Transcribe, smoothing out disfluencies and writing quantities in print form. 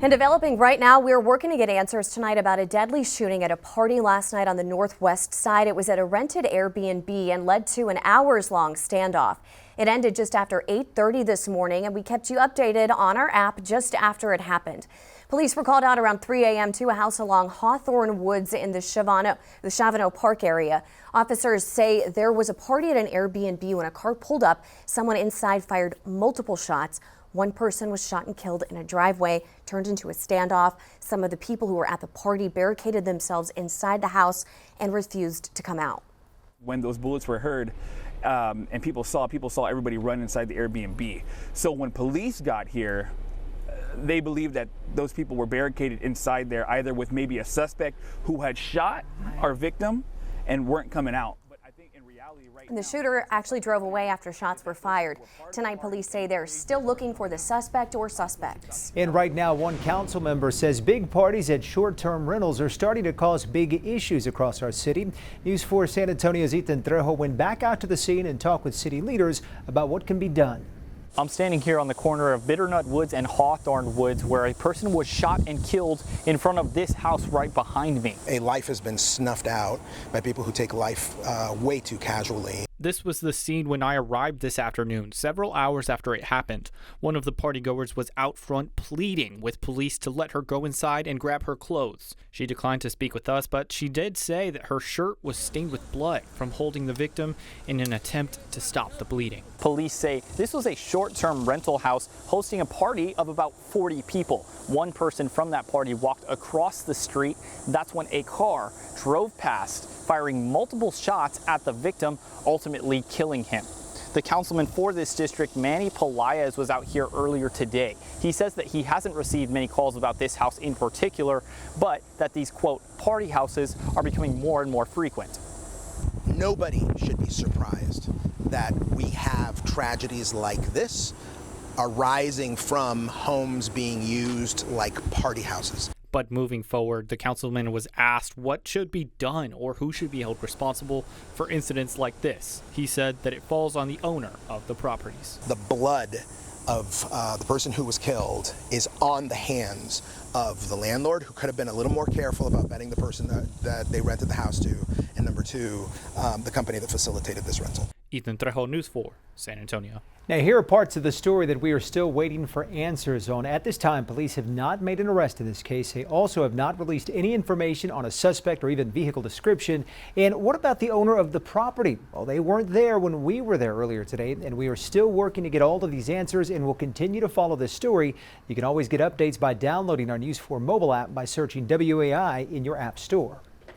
And developing right now, we're working to get answers tonight about a deadly shooting at a party last night on the northwest side. It was at a rented Airbnb and led to an hours-long standoff. It ended just after 8:30 this morning, and we kept you updated on our app just after it happened. Police were called out around 3 a.m. to a house along Hawthorne Woods in the Shavano Park area. Officers say there was a party at an Airbnb when a car pulled up. Someone inside fired multiple shots. One person was shot and killed in a driveway, turned into a standoff. Some of the people who were at the party barricaded themselves inside the house and refused to come out. When those bullets were heard and people saw everybody run inside the Airbnb. So when police got here, they believed that those people were barricaded inside there, either with maybe a suspect who had shot our victim and weren't coming out. The shooter actually drove away after shots were fired. Tonight, police say they're still looking for the suspect or suspects. And right now, one council member says big parties at short-term rentals are starting to cause big issues across our city. News 4 San Antonio's Ethan Trejo went back out to the scene and talked with city leaders about what can be done. I'm standing here on the corner of Bitternut Woods and Hawthorne Woods, where a person was shot and killed in front of this house right behind me. A life has been snuffed out by people who take life way too casually. This was the scene when I arrived this afternoon, several hours after it happened. One of the partygoers was out front pleading with police to let her go inside and grab her clothes. She declined to speak with us, but she did say that her shirt was stained with blood from holding the victim in an attempt to stop the bleeding. Police say this was a short-term rental house hosting a party of about 40 people. One person from that party walked across the street. That's when a car drove past, firing multiple shots at the victim, ultimately killing him. The councilman for this district, Manny Pelaez, was out here earlier today. He says that he hasn't received many calls about this house in particular, but that these, quote, party houses are becoming more and more frequent. Nobody should be surprised that we have tragedies like this arising from homes being used like party houses. But moving forward, the councilman was asked what should be done or who should be held responsible for incidents like this. He said that it falls on the owner of the properties. The blood of the person who was killed is on the hands of the landlord, who could have been a little more careful about vetting the person that they rented the house to, and number two, the company that facilitated this rental. Ethan Trejo, News 4, San Antonio. Now, here are parts of the story that we are still waiting for answers on. At this time, police have not made an arrest in this case. They also have not released any information on a suspect or even vehicle description. And what about the owner of the property? Well, they weren't there when we were there earlier today, and we are still working to get all of these answers, and we'll continue to follow this story. You can always get updates by downloading our News 4 mobile app by searching WOAI in your app store.